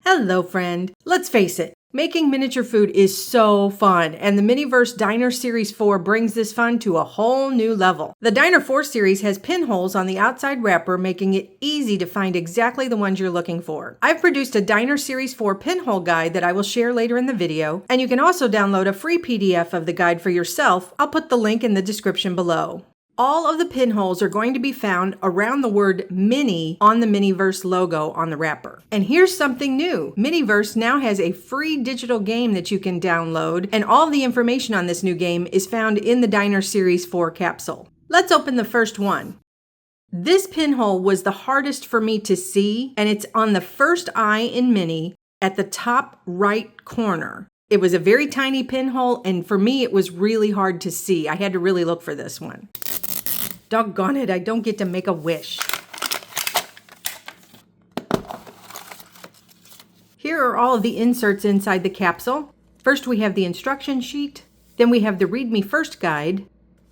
Hello, friend. Let's face it, making miniature food is so fun, and the Miniverse Diner Series 4 brings this fun to a whole new level. The Diner 4 series has pinholes on the outside wrapper, making it easy to find exactly the ones you're looking for. I've produced a Diner Series 4 pinhole guide that I will share later in the video, and you can also download a free PDF of the guide for yourself. I'll put the link in the description below. All of the pinholes are going to be found around the word Mini on the Miniverse logo on the wrapper. And here's something new. Miniverse now has a free digital game that you can download, and all the information on this new game is found in the Diner Series 4 capsule. Let's open the first one. This pinhole was the hardest for me to see, and it's on the first eye in Mini at the top right corner. It was a very tiny pinhole, and for me it was really hard to see. I had to really look for this one. Doggone it, I don't get to make a wish. Here are all of the inserts inside the capsule. First we have the instruction sheet, then we have the Read Me First guide,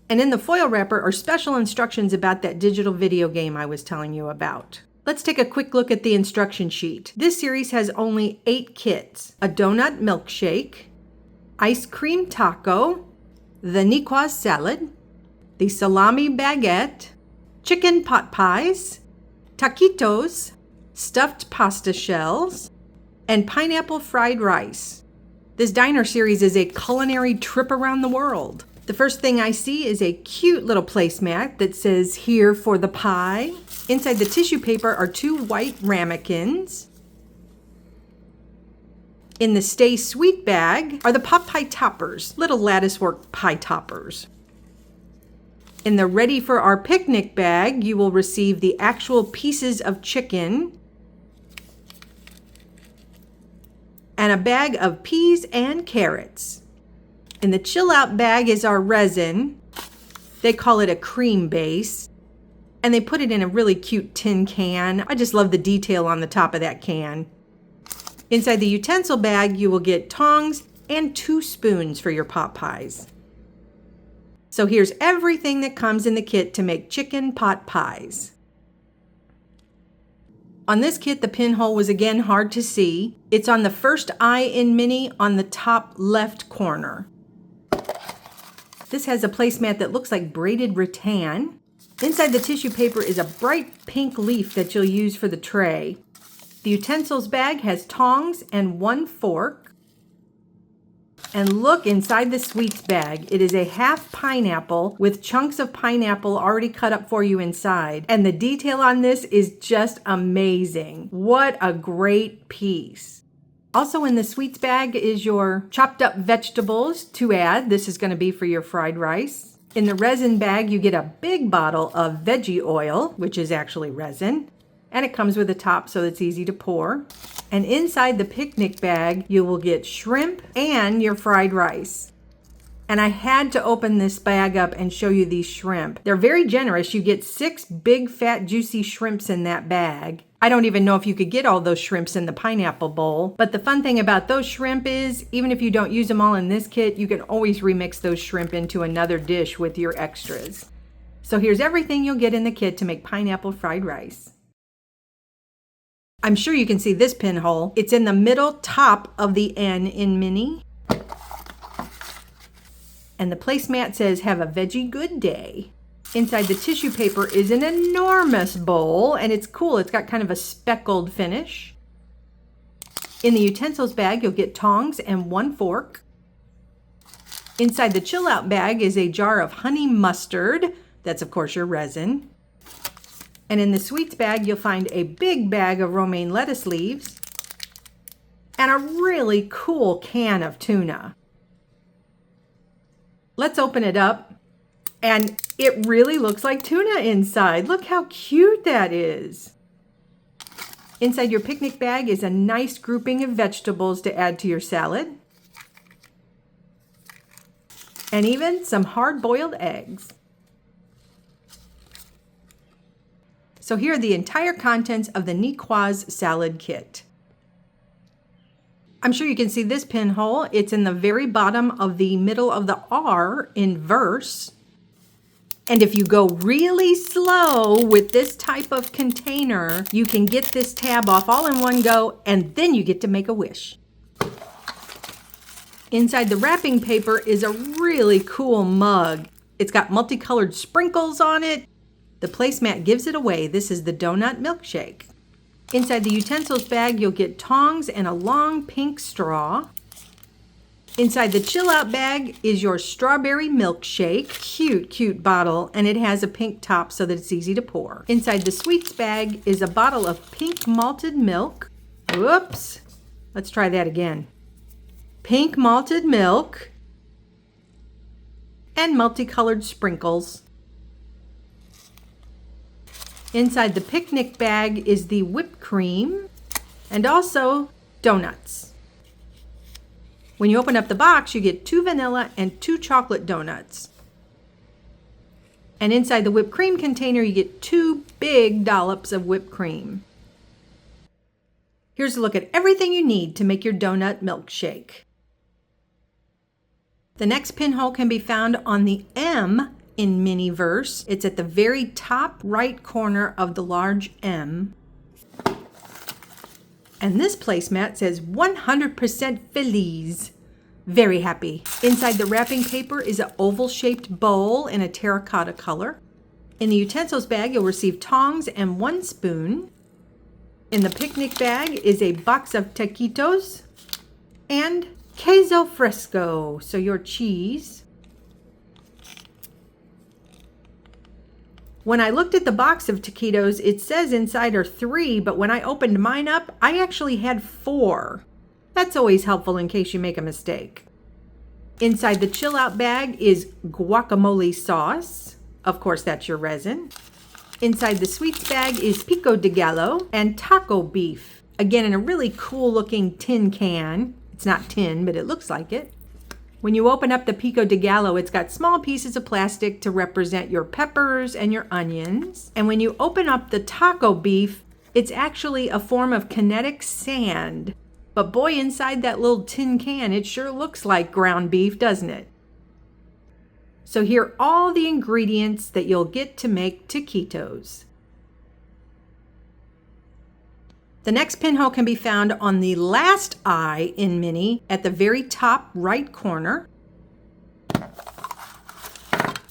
and in the foil wrapper are special instructions about that digital video game I was telling you about. Let's take a quick look at the instruction sheet. This series has only 8 kits: a donut milkshake, ice cream taco, the Niçoise salad, the salami baguette, chicken pot pies, taquitos, stuffed pasta shells, and pineapple fried rice. This diner series is a culinary trip around the world. The first thing I see is a cute little placemat that says "Here for the pie." Inside the tissue paper are 2 white ramekins. In the Stay Sweet bag are the pot pie toppers, little lattice work pie toppers. In the Ready for Our Picnic bag, you will receive the actual pieces of chicken and a bag of peas and carrots. In the Chill Out bag is our resin. They call it a cream base, and they put it in a really cute tin can. I just love the detail on the top of that can. Inside the utensil bag, you will get tongs and 2 spoons for your pot pies. So here's everything that comes in the kit to make chicken pot pies. On this kit, the pinhole was again hard to see. It's on the first eye in Mini on the top left corner. This has a placemat that looks like braided rattan. Inside the tissue paper is a bright pink leaf that you'll use for the tray. The utensils bag has tongs and 1 fork. And look inside the sweets bag. It is a half pineapple with chunks of pineapple already cut up for you inside. And the detail on this is just amazing. What a great piece. Also in the sweets bag is your chopped up vegetables to add. This is going to be for your fried rice. In the resin bag, you get a big bottle of veggie oil, which is actually resin. And it comes with a top so it's easy to pour. And inside the picnic bag, you will get shrimp and your fried rice. And I had to open this bag up and show you these shrimp. They're very generous. You get 6 big, fat, juicy shrimps in that bag. I don't even know if you could get all those shrimps in the pineapple bowl. But the fun thing about those shrimp is, even if you don't use them all in this kit, you can always remix those shrimp into another dish with your extras. So here's everything you'll get in the kit to make pineapple fried rice. I'm sure you can see this pinhole. It's in the middle top of the N in Mini. And the placemat says, "Have a veggie good day." Inside the tissue paper is an enormous bowl, and it's cool. It's got kind of a speckled finish. In the utensils bag, you'll get tongs and 1 fork. Inside the Chill Out bag is a jar of honey mustard. That's, of course, your resin. And in the sweets bag, you'll find a big bag of romaine lettuce leaves and a really cool can of tuna. Let's open it up, and it really looks like tuna inside. Look how cute that is. Inside your picnic bag is a nice grouping of vegetables to add to your salad, and even some hard-boiled eggs. So here are the entire contents of the Niçoise salad kit. I'm sure you can see this pinhole. It's in the very bottom of the middle of the R in verse. And if you go really slow with this type of container, you can get this tab off all in one go, and then you get to make a wish. Inside the wrapping paper is a really cool mug. It's got multicolored sprinkles on it. The placemat gives it away. This is the donut milkshake. Inside the utensils bag, you'll get tongs and a long pink straw. Inside the chill out bag is your strawberry milkshake. Cute, cute bottle, and it has a pink top so that it's easy to pour. Inside the sweets bag is a bottle of pink malted milk. Whoops. Let's try that again. Pink malted milk and multicolored sprinkles. Inside the picnic bag is the whipped cream and also donuts. When you open up the box, you get 2 vanilla and 2 chocolate donuts. And inside the whipped cream container, you get 2 big dollops of whipped cream. Here's a look at everything you need to make your donut milkshake. The next pinhole can be found on the M in Miniverse. It's at the very top right corner of the large M. And this placemat says 100% Feliz. Very happy. Inside the wrapping paper is an oval-shaped bowl in a terracotta color. In the utensils bag, you'll receive tongs and 1 spoon. In the picnic bag is a box of taquitos and queso fresco, so your cheese. When I looked at the box of taquitos, it says inside are 3, but when I opened mine up, I actually had 4. That's always helpful in case you make a mistake. Inside the chill out bag is guacamole sauce. Of course, that's your resin. Inside the sweets bag is pico de gallo and taco beef. Again, in a really cool looking tin can. It's not tin, but it looks like it. When you open up the pico de gallo, it's got small pieces of plastic to represent your peppers and your onions. And when you open up the taco beef, it's actually a form of kinetic sand. But boy, inside that little tin can, it sure looks like ground beef, doesn't it? So here are all the ingredients that you'll get to make taquitos. The next pinhole can be found on the last I in Mini at the very top right corner.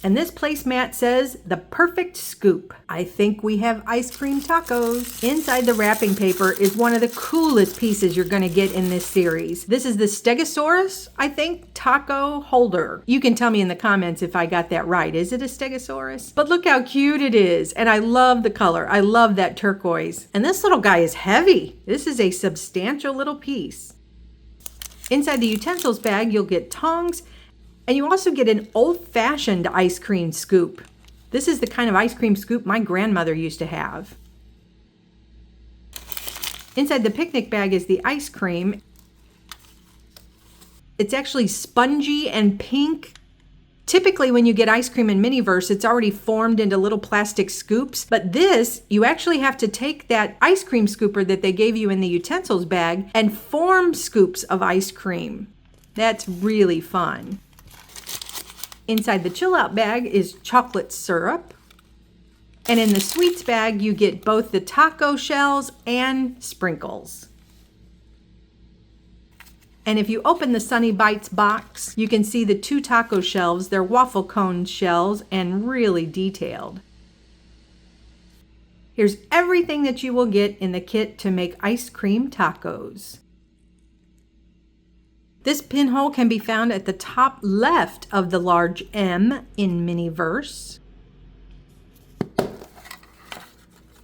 And this placemat says, the perfect scoop. I think we have ice cream tacos. Inside the wrapping paper is one of the coolest pieces you're gonna get in this series. This is the Stegosaurus, I think, taco holder. You can tell me in the comments if I got that right. Is it a Stegosaurus? But look how cute it is. And I love the color. I love that turquoise. And this little guy is heavy. This is a substantial little piece. Inside the utensils bag, you'll get tongs, and you also get an old-fashioned ice cream scoop. This is the kind of ice cream scoop my grandmother used to have. Inside the picnic bag is the ice cream. It's actually spongy and pink. Typically, when you get ice cream in Miniverse, it's already formed into little plastic scoops. But this, you actually have to take that ice cream scooper that they gave you in the utensils bag and form scoops of ice cream. That's really fun. Inside the chill out bag is chocolate syrup. And in the sweets bag, you get both the taco shells and sprinkles. And if you open the Sunny Bites box, you can see the 2 taco shells. They're waffle cone shells and really detailed. Here's everything that you will get in the kit to make ice cream tacos. This pinhole can be found at the top left of the large M in Miniverse.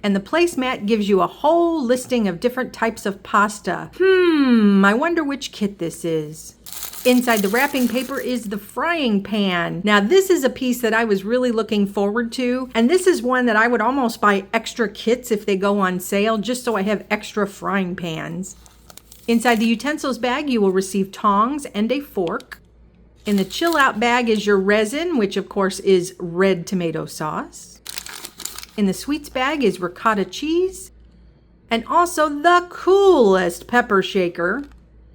And the placemat gives you a whole listing of different types of pasta. I wonder which kit this is. Inside the wrapping paper is the frying pan. Now this is a piece that I was really looking forward to. And this is one that I would almost buy extra kits if they go on sale, just so I have extra frying pans. Inside the utensils bag, you will receive tongs and a fork. In the chill out bag is your resin, which of course is red tomato sauce. In the sweets bag is ricotta cheese and also the coolest pepper shaker.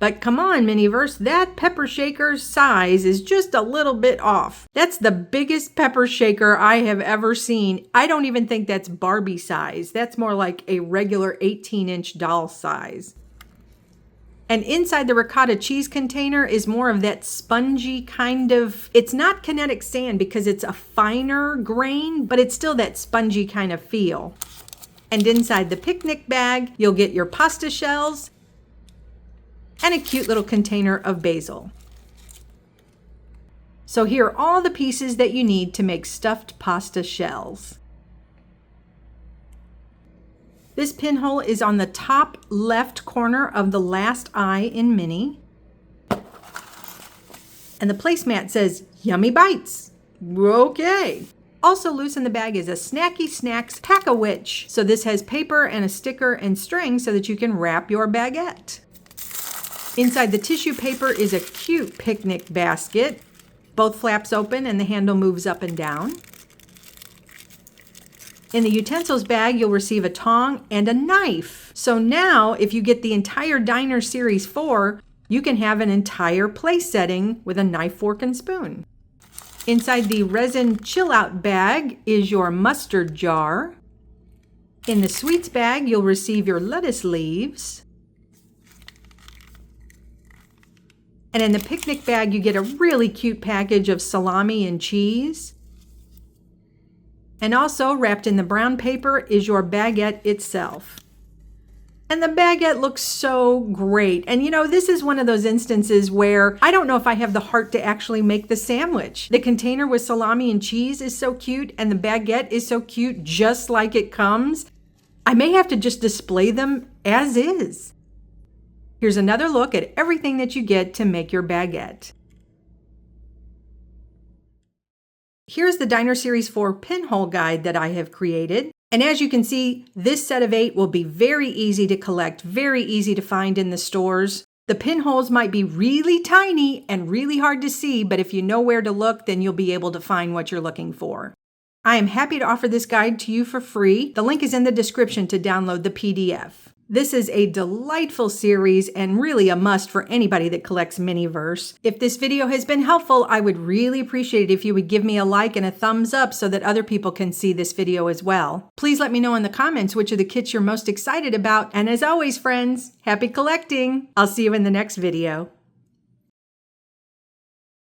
But come on, Miniverse, that pepper shaker size is just a little bit off. That's the biggest pepper shaker I have ever seen. I don't even think that's Barbie size. That's more like a regular 18-inch doll size. And inside the ricotta cheese container is more of that spongy kind of, it's not kinetic sand because it's a finer grain, but it's still that spongy kind of feel. And inside the picnic bag, you'll get your pasta shells and a cute little container of basil. So here are all the pieces that you need to make stuffed pasta shells. This pinhole is on the top left corner of the last eye in Mini. And the placemat says, "Yummy bites." Okay. Also loose in the bag is a Snacky Snacks Pack-A-Witch. So this has paper and a sticker and string so that you can wrap your baguette. Inside the tissue paper is a cute picnic basket. Both flaps open and the handle moves up and down. In the utensils bag, you'll receive a tong and a knife. So now, if you get the entire Diner Series 4, you can have an entire place setting with a knife, fork, and spoon. Inside the resin chill-out bag is your mustard jar. In the sweets bag, you'll receive your lettuce leaves. And in the picnic bag, you get a really cute package of salami and cheese. And also wrapped in the brown paper is your baguette itself. And the baguette looks so great. And you know, this is one of those instances where I don't know if I have the heart to actually make the sandwich. The container with salami and cheese is so cute, and the baguette is so cute just like it comes. I may have to just display them as is. Here's another look at everything that you get to make your baguette. Here's the Diner Series 4 pinhole guide that I have created. And as you can see, this set of 8 will be very easy to collect, very easy to find in the stores. The pinholes might be really tiny and really hard to see, but if you know where to look, then you'll be able to find what you're looking for. I am happy to offer this guide to you for free. The link is in the description to download the PDF. This is a delightful series and really a must for anybody that collects Miniverse. If this video has been helpful, I would really appreciate it if you would give me a like and a thumbs up so that other people can see this video as well. Please let me know in the comments which of the kits you're most excited about. And as always, friends, happy collecting! I'll see you in the next video.